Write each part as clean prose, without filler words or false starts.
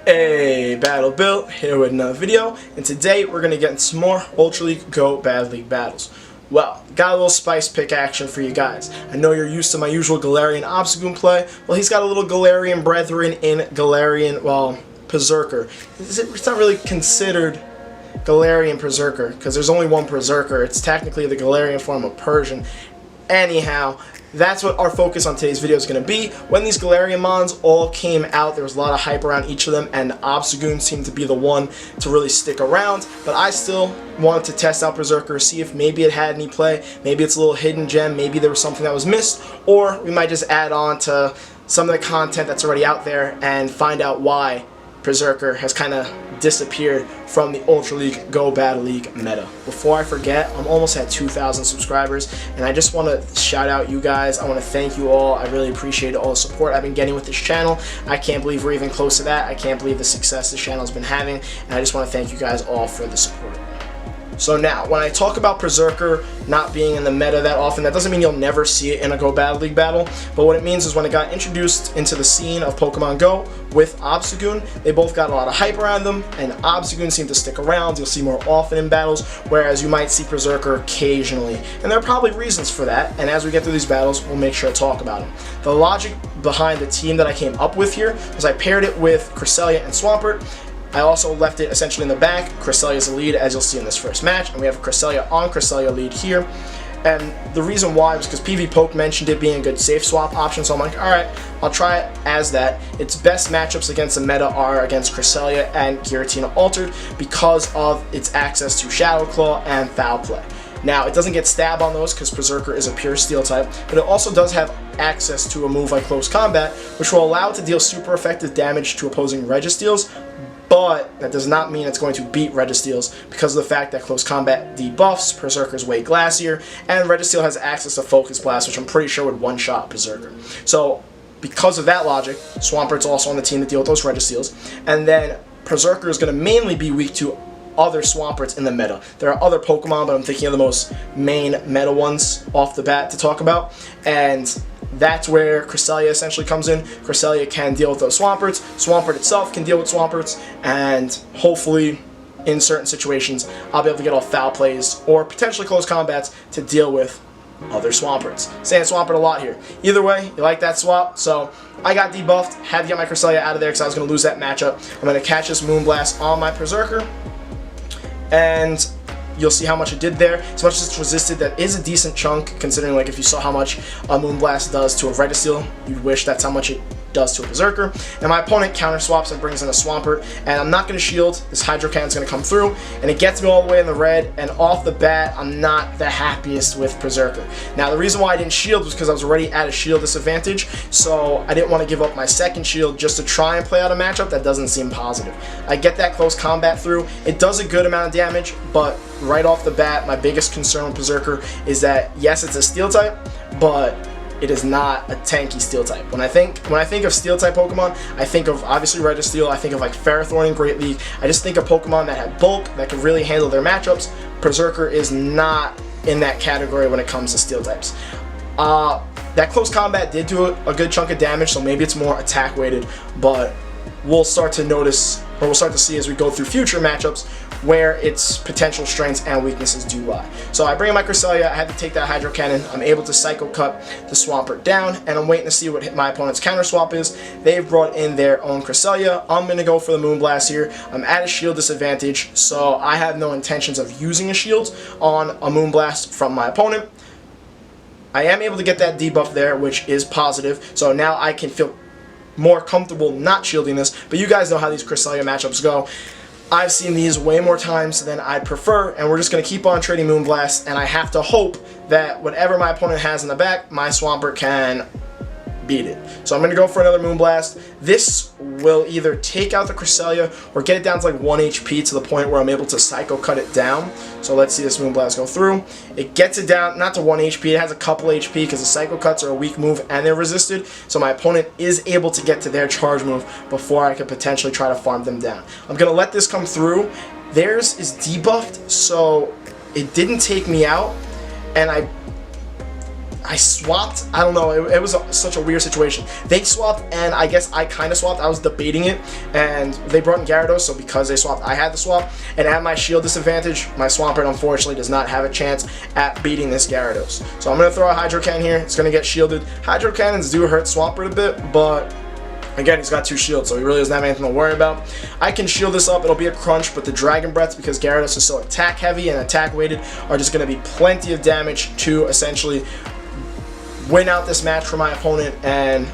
Hey, Battle Bill here with another video, and today we're going to get into some more Ultra League Go Battle League battles. Well, got a little spice pick action for you guys. I know you're used to my usual Galarian Obstagoon play. Well, he's got a little Galarian brethren in Galarian, well, Perrserker. It's not really considered Galarian Perrserker, because there's only one Perrserker. It's technically the Galarian form of Persian. Anyhow, that's what our focus on today's video is going to be. When these Galarian mons all came out, there was a lot of hype around each of them, and Obstagoon seemed to be the one to really stick around. But I still wanted to test out Perrserker, see if maybe it had any play, maybe it's a little hidden gem, maybe there was something that was missed, or we might just add on to some of the content that's already out there and find out why Perrserker has kind of disappeared from the Ultra League Go Battle League meta. Before I forget, I'm almost at 2,000 subscribers, and I just want to shout out you guys. I want to thank you all. I really appreciate all the support I've been getting with this channel. I can't believe we're even close to that. I can't believe the success this channel has been having, and I just want to thank you guys all for the support. So now, when I talk about Perrserker not being in the meta that often, that doesn't mean you'll never see it in a Go Battle League battle, but what it means is when it got introduced into the scene of Pokemon Go with Obstagoon, they both got a lot of hype around them, and Obstagoon seemed to stick around. You'll see more often in battles, whereas you might see Perrserker occasionally, and there are probably reasons for that, and as we get through these battles, we'll make sure to talk about them. The logic behind the team that I came up with here was I paired it with Cresselia and Swampert. I also left it essentially in the back. Cresselia is the lead, as you'll see in this first match, and we have Cresselia on Cresselia lead here. And the reason why was because PvPoke mentioned it being a good safe swap option, so I'm like, alright, I'll try it as that. Its best matchups against the meta are against Cresselia and Giratina Altered because of its access to Shadow Claw and Foul Play. Now, it doesn't get stab on those because Perrserker is a pure steel type, but it also does have access to a move like Close Combat, which will allow it to deal super effective damage to opposing Registeels, but that does not mean it's going to beat Registeels because of the fact that Close Combat debuffs Perrserker's way Glacier, and Registeel has access to Focus Blast, which I'm pretty sure would one-shot Perrserker. So, because of that logic, Swampert's also on the team to deal with those Registeels, and then Perrserker is going to mainly be weak to other Swamperts in the meta. There are other Pokemon, but I'm thinking of the most main meta ones off the bat to talk about, and that's where Cresselia essentially comes in. Cresselia can deal with those Swamperts. Swampert itself can deal with Swamperts, and hopefully, in certain situations, I'll be able to get off Foul Plays or potentially Close Combats to deal with other Swamperts. Saying Swampert a lot here. Either way, you like that swap? So, I got debuffed, had to get my Cresselia out of there because I was going to lose that matchup. I'm going to catch this Moonblast on my Perrserker, and you'll see how much it did there. As much as it's resisted, that is a decent chunk, considering like if you saw how much a Moonblast does to a Registeel, you'd wish that's how much it does to a Perrserker. And my opponent counter swaps and brings in a Swampert, and I'm not going to shield. This Hydro Cannon's going to come through, and it gets me all the way in the red, and off the bat, I'm not the happiest with Perrserker. Now, the reason why I didn't shield was because I was already at a shield disadvantage, so I didn't want to give up my second shield just to try and play out a matchup that doesn't seem positive. I get that Close Combat through. It does a good amount of damage, but right off the bat, my biggest concern with Perrserker is that, yes, it's a Steel type, but it is not a tanky Steel type. When I think of Steel type Pokemon, I think of obviously Registeel, I think of like Ferrothorn in Great League. I just think of Pokemon that have bulk, that can really handle their matchups. Perrserker is not in that category when it comes to Steel types. That Close Combat did do a good chunk of damage, so maybe it's more attack weighted, but we'll start to notice, or we'll start to see as we go through future matchups, where its potential strengths and weaknesses do lie. So I bring in my Cresselia, I had to take that Hydro Cannon, I'm able to Psycho Cut the Swampert down, and I'm waiting to see what my opponent's counter swap is. They've brought in their own Cresselia. I'm going to go for the Moonblast here. I'm at a shield disadvantage, so I have no intentions of using a shield on a Moonblast from my opponent. I am able to get that debuff there, which is positive, so now I can feel more comfortable not shielding this, but you guys know how these Cresselia matchups go. I've seen these way more times than I'd prefer, and we're just going to keep on trading Moonblast, and I have to hope that whatever my opponent has in the back, my Swampert can beat it. So I'm going to go for another Moonblast. This will either take out the Cresselia or get it down to like 1 HP to the point where I'm able to Psycho Cut it down. So let's see this Moonblast go through. It gets it down, not to 1 HP, it has a couple HP because the Psycho Cuts are a weak move and they're resisted. So my opponent is able to get to their charge move before I could potentially try to farm them down. I'm going to let this come through. Theirs is debuffed, so it didn't take me out, and I swapped. I don't know. It was such a weird situation. They swapped, and I guess I kind of swapped. I was debating it, and they brought in Gyarados, so because they swapped, I had to swap. And at my shield disadvantage, my Swampert unfortunately does not have a chance at beating this Gyarados. So I'm going to throw a Hydro Cannon here. It's going to get shielded. Hydro Cannons do hurt Swampert a bit, but again, he's got 2 shields, so he really doesn't have anything to worry about. I can shield this up. It'll be a crunch, but the Dragon Breaths, because Gyarados is so attack heavy and attack weighted, are just going to be plenty of damage to essentially win out this match for my opponent and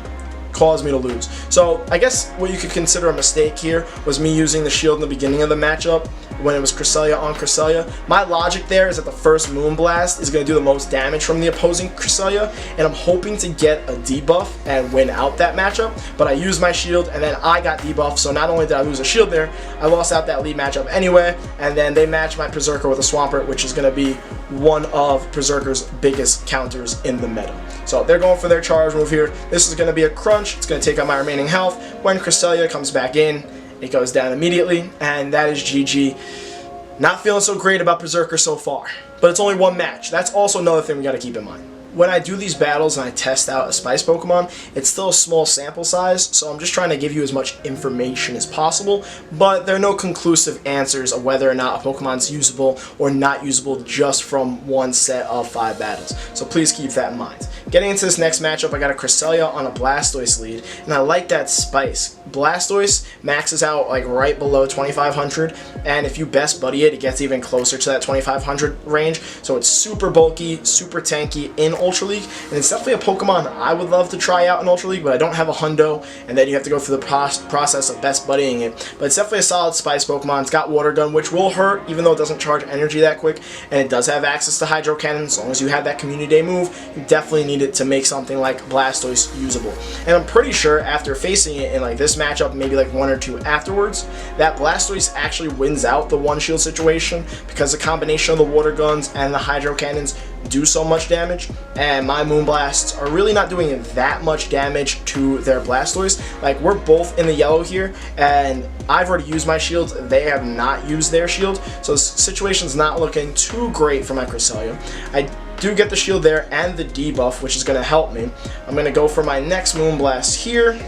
cause me to lose. So I guess what you could consider a mistake here was me using the shield in the beginning of the matchup when it was Cresselia on Cresselia. My logic there is that the first Moonblast is going to do the most damage from the opposing Cresselia, and I'm hoping to get a debuff and win out that matchup, but I used my shield and then I got debuffed, so not only did I lose a shield there, I lost out that lead matchup anyway, and then they matched my Perrserker with a Swampert, which is going to be one of Perrserker's biggest counters in the meta. So they're going for their charge move here. This is going to be a crunch. It's going to take out my remaining health. When Cresselia comes back in, it goes down immediately, and that is GG. Not feeling so great about Perrserker so far, but it's only one match. That's also another thing we got to keep in mind. When I do these battles and I test out a Spice Pokemon, it's still a small sample size, so I'm just trying to give you as much information as possible, but there are no conclusive answers of whether or not a Pokemon's usable or not usable just from one set of 5 battles. So please keep that in mind. Getting into this next matchup, I got a Cresselia on a Blastoise lead, and I like that Spice. Blastoise maxes out like right below 2500, and if you best buddy it, it gets even closer to that 2500 range, so it's super bulky, super tanky in Ultra League, and it's definitely a Pokemon I would love to try out in Ultra League, but I don't have a hundo, and then you have to go through the process of best buddying it. But it's definitely a solid Spice Pokemon. It's got Water Gun, which will hurt, even though it doesn't charge energy that quick, and it does have access to Hydro Cannon. As long as you have that Community Day move, you definitely need it to make something like Blastoise usable. And I'm pretty sure after facing it in like this matchup, maybe like 1 or 2 afterwards, that Blastoise actually wins out the one shield situation, because the combination of the Water Guns and the Hydro Cannons do so much damage, and my Moonblasts are really not doing that much damage to their Blastoise. Like, we're both in the yellow here, and I've already used my shields, they have not used their shield, so the situation's not looking too great for my Cresselia. I do get the shield there and the debuff, which is going to help me. I'm going to go for my next Moonblast here,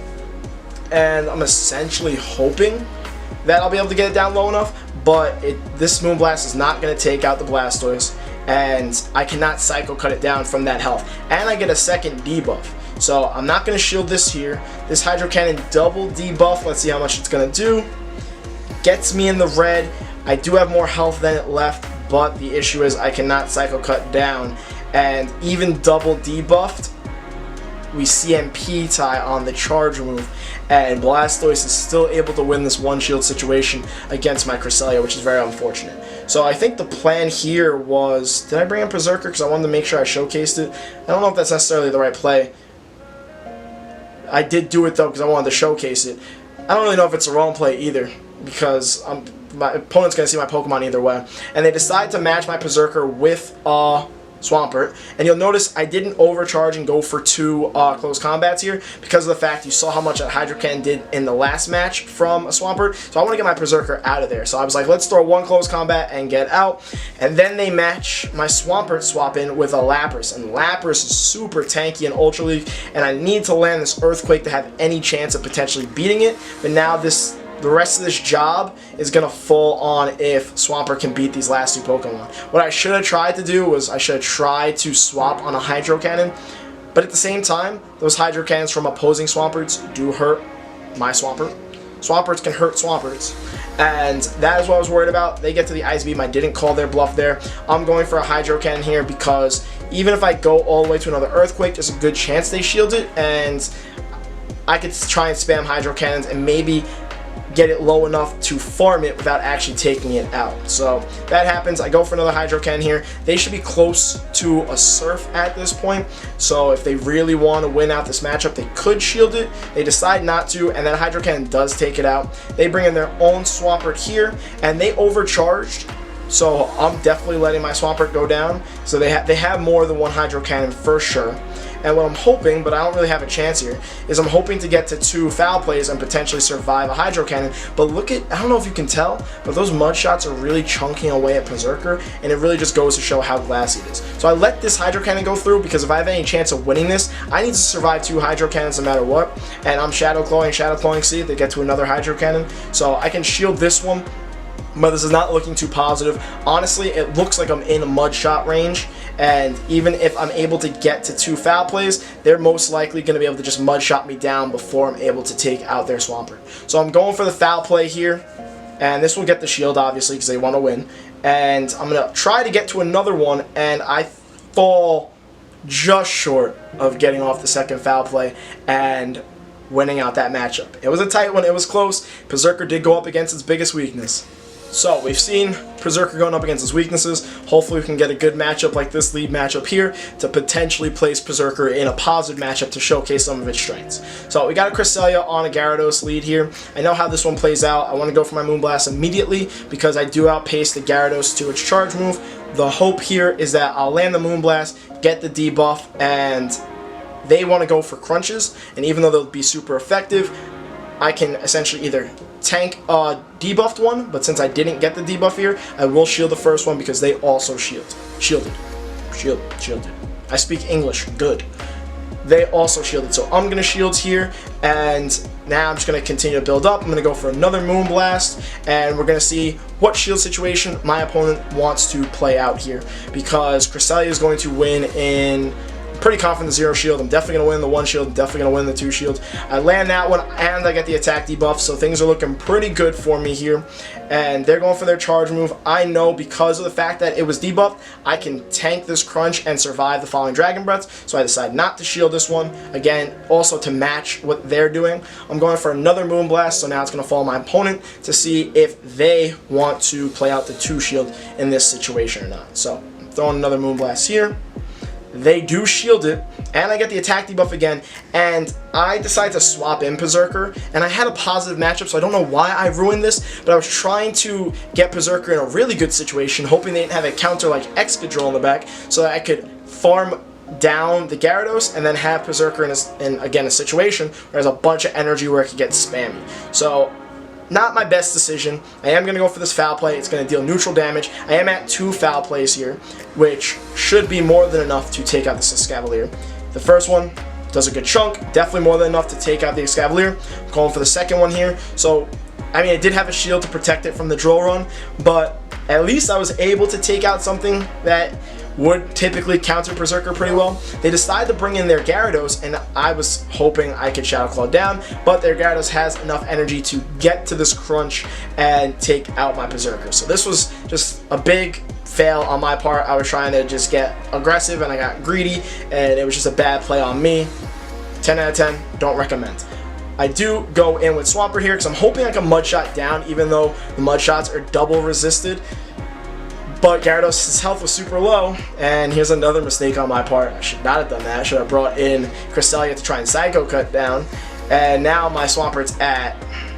and I'm essentially hoping that I'll be able to get it down low enough, but this Moonblast is not going to take out the Blastoise, and I cannot Psycho Cut it down from that health. And I get a second debuff. So I'm not going to shield this here. This Hydro Cannon double debuff, let's see how much it's going to do. Gets me in the red. I do have more health than it left, but the issue is I cannot Psycho Cut down. And even double debuffed, we CMP tie on the charge move, and Blastoise is still able to win this one shield situation against my Cresselia, which is very unfortunate. So I think the plan here was, did I bring in Perrserker because I wanted to make sure I showcased it? I don't know if that's necessarily the right play. I did do it though because I wanted to showcase it. I don't really know if it's the wrong play either, because my opponent's going to see my Pokemon either way. And they decide to match my Perrserker with Swampert, and you'll notice I didn't overcharge and go for 2 close combats here because of the fact you saw how much that Hydro Cannon did in the last match from a Swampert. So I want to get my Perrserker out of there. So I was like, let's throw 1 close combat and get out. And then they match my Swampert swap in with a Lapras, and Lapras is super tanky in Ultra League, and I need to land this Earthquake to have any chance of potentially beating it. But now the rest of this job is going to fall on if Swampert can beat these last 2 Pokemon. What I should have tried to do was I should have tried to swap on a Hydro Cannon, but at the same time, those Hydro Cannons from opposing Swamperts do hurt my Swampert. Swamperts can hurt Swamperts, and that is what I was worried about. They get to the Ice Beam. I didn't call their bluff there. I'm going for a Hydro Cannon here because even if I go all the way to another Earthquake, there's a good chance they shield it, and I could try and spam Hydro Cannons and maybe get it low enough to farm it without actually taking it out. So that happens. I go for another Hydro Cannon here. They should be close to a Surf at this point, so if they really want to win out this matchup, they could shield it. They decide not to, and that Hydro Cannon does take it out. They bring in their own Swampert here, and they overcharged, so I'm definitely letting my Swampert go down. So they have more than 1 Hydro Cannon for sure. And what I'm hoping, but I don't really have a chance here, is I'm hoping to get to 2 foul plays and potentially survive a Hydro Cannon. But look at, I don't know if you can tell, but those mud shots are really chunking away at Perrserker, and it really just goes to show how glassy it is. So I let this Hydro Cannon go through because if I have any chance of winning this, I need to survive 2 Hydro Cannons no matter what. And I'm Shadow Clawing, see, they get to another Hydro Cannon. So I can shield this one, but this is not looking too positive. Honestly, it looks like I'm in a mud shot range, and even if I'm able to get to 2 foul plays, they're most likely going to be able to just mud shot me down before I'm able to take out their Swampert. So I'm going for the foul play here, and this will get the shield obviously because they want to win. And I'm going to try to get to another one, and I fall just short of getting off the second foul play and winning out that matchup. It was a tight one, it was close. Perrserker did go up against its biggest weakness. So we've seen Perrserker going up against his weaknesses. Hopefully we can get a good matchup like this lead matchup here to potentially place Perrserker in a positive matchup to showcase some of its strengths. So we got a Cresselia on a Gyarados lead here. I know how this one plays out. I want to go for my Moonblast immediately because I do outpace the Gyarados to its charge move. The hope here is that I'll land the Moonblast, get the debuff, and they want to go for crunches, and even though they'll be super effective, I can essentially either tank a debuffed one, but since I didn't get the debuff here, I will shield the first one because they also shielded. I speak English, good. They also shielded, so I'm going to shield here, and now I'm just going to continue to build up. I'm going to go for another Moonblast, and we're going to see what shield situation my opponent wants to play out here, because Cresselia is going to win in... Pretty confident the 0 shield. I'm definitely going to win the 1 shield, definitely going to win the 2 shield. I land that one, and I get the attack debuff, so things are looking pretty good for me here. And they're going for their charge move. I know because of the fact that it was debuffed, I can tank this crunch and survive the following Dragon Breaths, so I decide not to shield this one. Again, also to match what they're doing. I'm going for another Moonblast, so now it's going to follow my opponent to see if they want to play out the 2 shield in this situation or not. So I'm throwing another Moonblast here. They do shield it, and I get the attack debuff again, and I decide to swap in Perrserker, and I had a positive matchup, so I don't know why I ruined this, but I was trying to get Perrserker in a really good situation, hoping they didn't have a counter like Excadrill in the back, so that I could farm down the Gyarados, and then have Perrserker in again, a situation where there's a bunch of energy where it could get spammy. So, not my best decision. I am going to go for this foul play. It's going to deal neutral damage. I am at 2 foul plays here, which should be more than enough to take out this Escavalier. The first one does a good chunk, definitely more than enough to take out the Escavalier. I'm going for the second one here. So, I mean, it did have a shield to protect it from the drill run, but at least I was able to take out something that would typically counter Perrserker pretty well. They decided to bring in their Gyarados, and I was hoping I could Shadow Claw down, but their Gyarados has enough energy to get to this crunch and take out my Perrserker. So this was just a big fail on my part. I was trying to just get aggressive, and I got greedy, and it was just a bad play on me. 10 out of 10, don't recommend. I do go in with Swampert here because I'm hoping I can Mud Shot down, even though the Mud Shots are double resisted. But Gyarados' health was super low, and here's another mistake on my part. I should not have done that. I should have brought in Cresselia to try and Psycho Cut down. And now my Swampert's at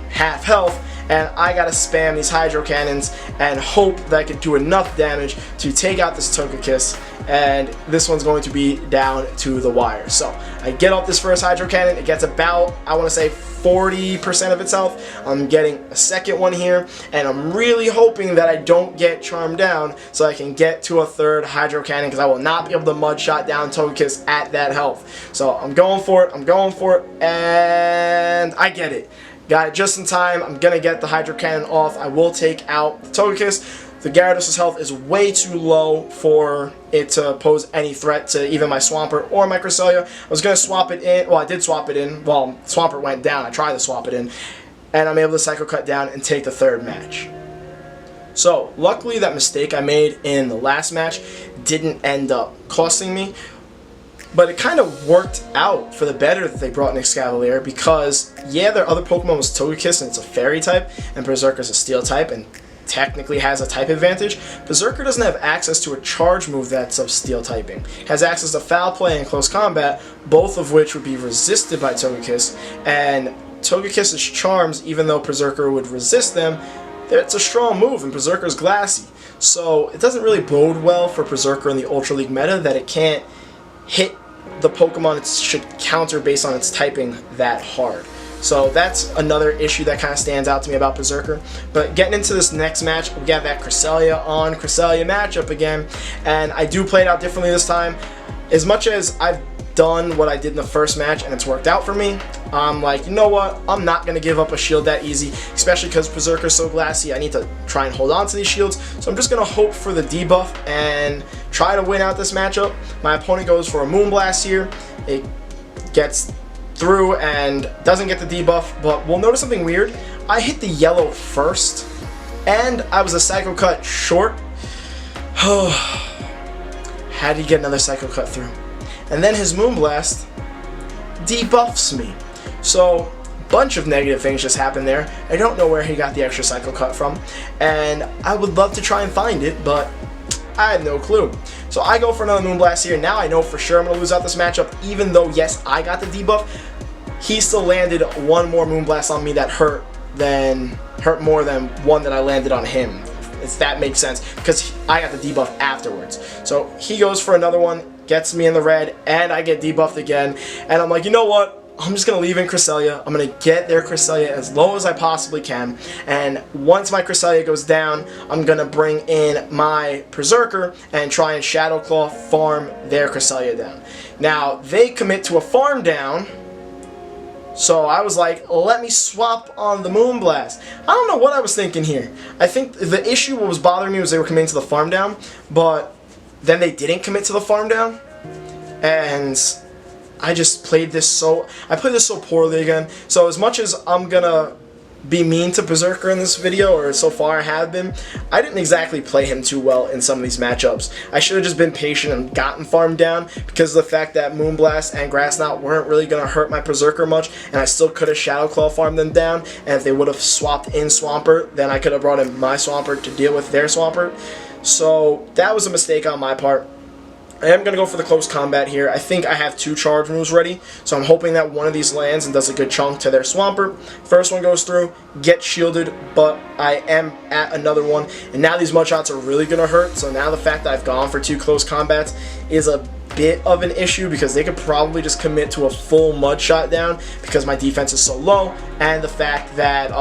half health, and I gotta spam these Hydro Cannons and hope that I can do enough damage to take out this Togekiss, and this one's going to be down to the wire. So I get up this first Hydro Cannon. It gets about, I want to say, 40% of its health. I'm getting a second one here, and I'm really hoping that I don't get charmed down so I can get to a third Hydro Cannon, because I will not be able to Mud Shot down Togekiss at that health. So I'm going for it, and I get it. Got it just in time. I'm going to get the Hydro Cannon off. I will take out the Togekiss. The Gyarados' health is way too low for it to pose any threat to even my Swampert or my Cresselia. I was going to swap it in. Well, I did swap it in. Well, Swampert went down. I tried to swap it in. And I'm able to Psycho Cut down and take the third match. So, luckily that mistake I made in the last match didn't end up costing me. But it kind of worked out for the better that they brought in Escavalier, because, yeah, their other Pokemon was Togekiss and it's a Fairy type, and Perrserker's a Steel type, and technically has a type advantage. Perrserker doesn't have access to a charge move that's of Steel typing. It has access to Foul Play and Close Combat, both of which would be resisted by Togekiss, and Togekiss's charms, even though Perrserker would resist them, it's a strong move, and Perrserker's glassy. So it doesn't really bode well for Perrserker in the Ultra League meta that it can't hit the Pokemon it should counter based on its typing that hard. So that's another issue that kind of stands out to me about Perrserker. But getting into this next match, we got that Cresselia on Cresselia matchup again. And I do play it out differently this time. As much as I've done what I did in the first match and it's worked out for me, I'm like, you know what, I'm not going to give up a shield that easy, especially because Perrserker is so glassy. I need to try and hold on to these shields, so I'm just going to hope for the debuff and try to win out this matchup. My opponent goes for a Moonblast here. It gets through and doesn't get the debuff, but we'll notice something weird. I hit the yellow first, and I was a Psycho Cut short. Had to get another Psycho Cut through. And then his Moonblast debuffs me. So, bunch of negative things just happened there. I don't know where he got the extra Psycho Cut from, and I would love to try and find it, but I had no clue. So I go for another Moonblast here. Now I know for sure I'm going to lose out this matchup, even though, yes, I got the debuff. He still landed one more Moonblast on me that hurt more than one that I landed on him, if that makes sense, because I got the debuff afterwards. So he goes for another one, gets me in the red, and I get debuffed again. And I'm like, you know what? I'm just going to leave in Cresselia. I'm going to get their Cresselia as low as I possibly can. And once my Cresselia goes down, I'm going to bring in my Perrserker and try and Shadow Claw farm their Cresselia down. Now, they commit to a farm down. So I was like, let me swap on the Moonblast. I don't know what I was thinking here. I think the issue what was bothering me was they were committing to the farm down, but then they didn't commit to the farm down. And I just played this so poorly again. So as much as I'm gonna be mean to Perrserker in this video, or so far I have been, I didn't exactly play him too well in some of these matchups. I should have just been patient and gotten farmed down, because of the fact that Moonblast and Grass Knot weren't really gonna hurt my Perrserker much, and I still could have Shadow Claw farmed them down. And if they would have swapped in Swampert, then I could have brought in my Swampert to deal with their Swampert. So that was a mistake on my part. I am going to go for the close combat here. I think I have 2 charge moves ready, so I'm hoping that one of these lands and does a good chunk to their Swampert. First one goes through, gets shielded, but I am at another one, and now these Mudshots are really going to hurt. So now the fact that I've gone for 2 close combats is a bit of an issue, because they could probably just commit to a full Mudshot down because my defense is so low, and the fact that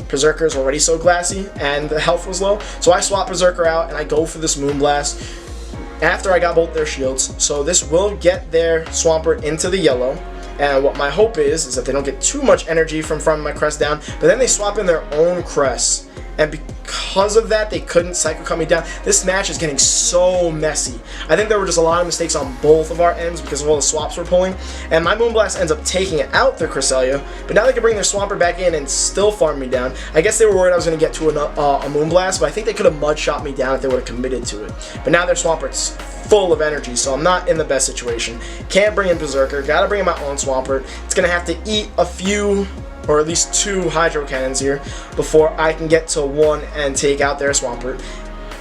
Perrserker is already so glassy and the health was low. So I swap Perrserker out and I go for this Moonblast after I got both their shields. So this will get their Swampert into the yellow, and what my hope is that they don't get too much energy from farming my Crest down, but then they swap in their own Crest, and because of that they couldn't Psycho Cut me down. This match is getting so messy. I think there were just a lot of mistakes on both of our ends because of all the swaps we're pulling, and my Moonblast ends up taking out their Cresselia, but now they can bring their Swampert back in and still farm me down. I guess they were worried I was going to get to a Moonblast, but I think they could have Mudshot me down if they would have committed to it. But now their Swampert's full of energy, so I'm not in the best situation. Can't bring in Perrserker, gotta bring in my own Swampert. It's going to have to eat a few, or at least 2 Hydro Cannons here before I can get to 1 and take out their Swampert.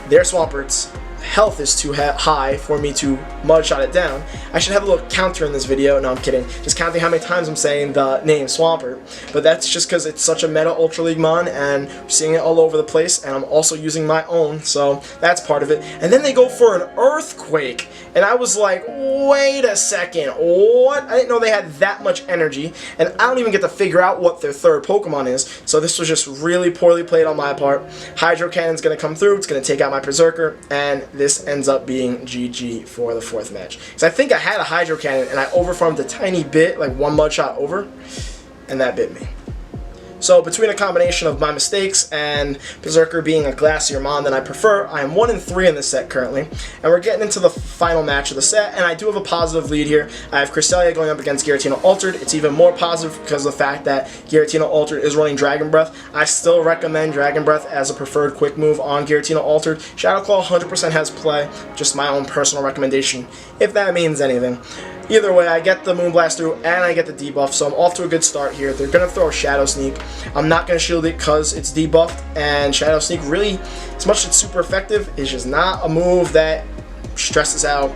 Their Swampert's health is too high for me to Mudshot it down. I should have a little counter in this video. No, I'm kidding. Just counting how many times I'm saying the name Swampert. But that's just because it's such a meta Ultra League mon, and we're seeing it all over the place, and I'm also using my own, so that's part of it. And then they go for an Earthquake, and I was like, wait a second, what? I didn't know they had that much energy, and I don't even get to figure out what their third Pokemon is, so this was just really poorly played on my part. Hydro Cannon's going to come through, it's going to take out my Perrserker, and this ends up being GG for the 4th match. Because I think I had a Hydro Cannon, and I overfarmed a tiny bit, like 1 Mudshot over, and that bit me. So between a combination of my mistakes and Perrserker being a glassier mon than I prefer, I am 1-3 in this set currently, and we're getting into the final match of the set, and I do have a positive lead here. I have Cresselia going up against Giratina Altered. It's even more positive because of the fact that Giratina Altered is running Dragon Breath. I still recommend Dragon Breath as a preferred quick move on Giratina Altered. Shadow Claw 100% has play, just my own personal recommendation, if that means anything. Either way, I get the Moonblast through, and I get the debuff, so I'm off to a good start here. They're going to throw a Shadow Sneak. I'm not going to shield it because it's debuffed, and Shadow Sneak really, as much as it's super effective, is just not a move that stresses out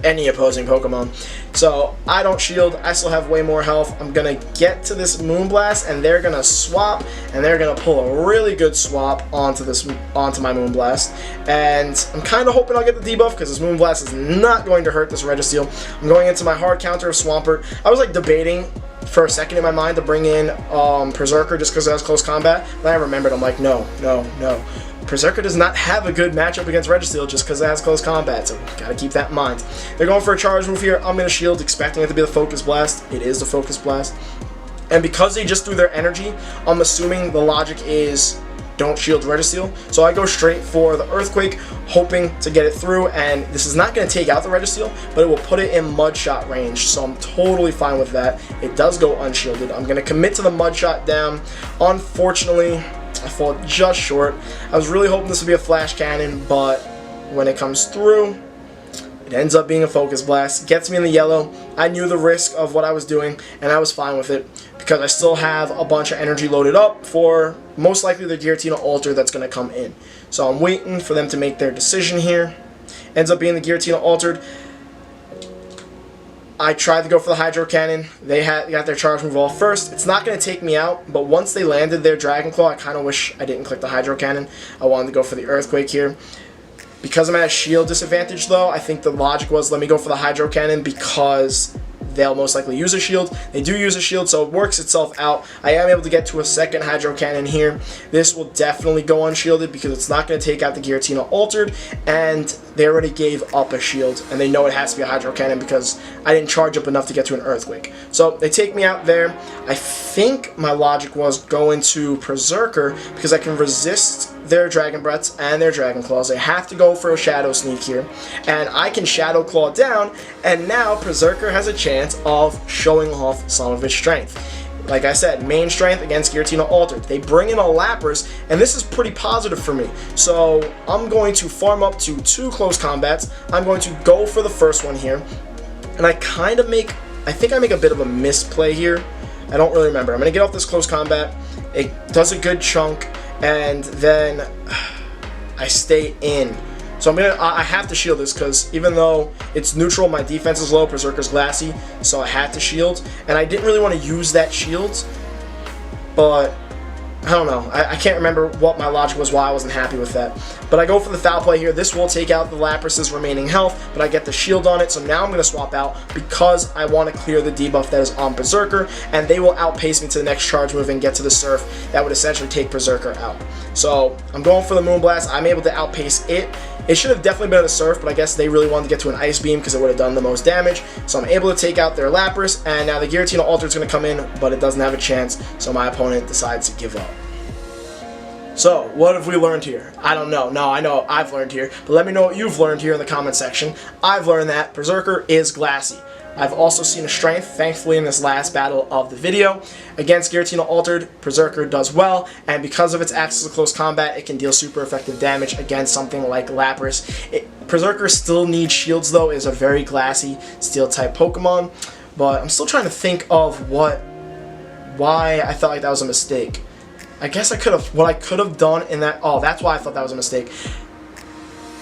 any opposing Pokemon. So I don't shield, I still have way more health. I'm gonna get to this Moonblast and they're gonna swap and they're gonna pull a really good swap onto my Moonblast. And I'm kind of hoping I'll get the debuff because this Moonblast is not going to hurt this Registeel. I'm going into my hard counter of Swampert. I was like debating for a second in my mind to bring in Perrserker just because it has close combat, but I remembered, I'm like, no. Perrserker does not have a good matchup against Registeel just because it has close combat, so gotta keep that in mind. They're going for a charge move here. I'm gonna shield, expecting it to be the Focus Blast. It is the Focus Blast. And because they just threw their energy, I'm assuming the logic is don't shield Registeel. So I go straight for the Earthquake, hoping to get it through, and this is not going to take out the Registeel, but it will put it in Mud Shot range, so I'm totally fine with that. It does go unshielded. I'm going to commit to the Mud Shot down. Unfortunately, I fall just short. I was really hoping this would be a Flash Cannon, but when it comes through, it ends up being a Focus Blast. Gets me in the yellow. I knew the risk of what I was doing, and I was fine with it because I still have a bunch of energy loaded up for most likely the Giratina Alter that's going to come in. So I'm waiting for them to make their decision here. Ends up being the Giratina Altered. I tried to go for the Hydro Cannon. They got their charge move off first. It's not going to take me out, but once they landed their Dragon Claw, I kind of wish I didn't click the Hydro Cannon. I wanted to go for the Earthquake here. Because I'm at a shield disadvantage though, I think the logic was let me go for the Hydro Cannon because they'll most likely use a shield. They do use a shield, so it works itself out. I am able to get to a second Hydro Cannon here. This will definitely go unshielded because it's not going to take out the Giratina Altered, and they already gave up a shield, and they know it has to be a Hydro Cannon because I didn't charge up enough to get to an Earthquake. So they take me out there. I think my logic was go into Perrserker because I can resist their Dragon Breaths and their Dragon Claws. They have to go for a Shadow Sneak here, and I can Shadow Claw down, and now Perrserker has a chance of showing off some of its strength. Like I said, main strength against Giratina Altered. They bring in a Lapras, and this is pretty positive for me. So I'm going to farm up to 2 close combats. I'm going to go for the first one here, and I think I make a bit of a misplay here. I don't really remember. I'm going to get off this close combat. It does a good chunk, and then I stay in. So I have to shield this because even though it's neutral, my defense is low, Perrserker's glassy, so I had to shield. And I didn't really want to use that shield, but I don't know. I can't remember what my logic was, why I wasn't happy with that. But I go for the foul play here. This will take out the Lapras's remaining health, but I get the shield on it, so now I'm going to swap out because I want to clear the debuff that is on Perrserker, and they will outpace me to the next charge move and get to the Surf. That would essentially take Perrserker out. So I'm going for the Moonblast. I'm able to outpace it. It should have definitely been a Surf, but I guess they really wanted to get to an Ice Beam because it would have done the most damage. So I'm able to take out their Lapras, and now the Giratina Alter is going to come in, but it doesn't have a chance, so my opponent decides to give up. So, what have we learned here? I don't know. No, I know I've learned here, but let me know what you've learned here in the comment section. I've learned that Perrserker is glassy. I've also seen a strength, thankfully, in this last battle of the video. Against Giratina Altered, Perrserker does well, and because of its access to close combat, it can deal super effective damage against something like Lapras. Perrserker still needs shields, though. It is a very glassy Steel-type Pokemon, but I'm still trying to think of why I felt like that was a mistake. I guess what I could have done in that, that's why I thought that was a mistake.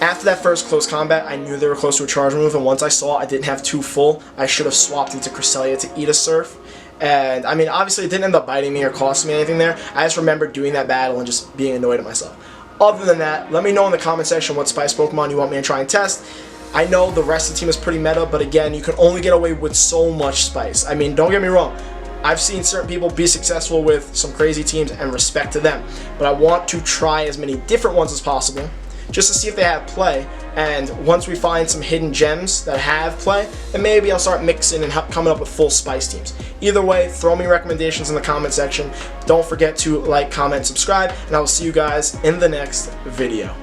After that first close combat, I knew they were close to a charge move, and once I saw I didn't have 2 full, I should have swapped into Cresselia to eat a Surf. And, I mean, obviously it didn't end up biting me or costing me anything there. I just remember doing that battle and just being annoyed at myself. Other than that, let me know in the comment section what Spice Pokemon you want me to try and test. I know the rest of the team is pretty meta, but again, you can only get away with so much Spice. I mean, don't get me wrong. I've seen certain people be successful with some crazy teams, and respect to them. But I want to try as many different ones as possible, just to see if they have play. And once we find some hidden gems that have play, then maybe I'll start mixing and coming up with full Spice teams. Either way, throw me recommendations in the comment section. Don't forget to like, comment, subscribe, and I will see you guys in the next video.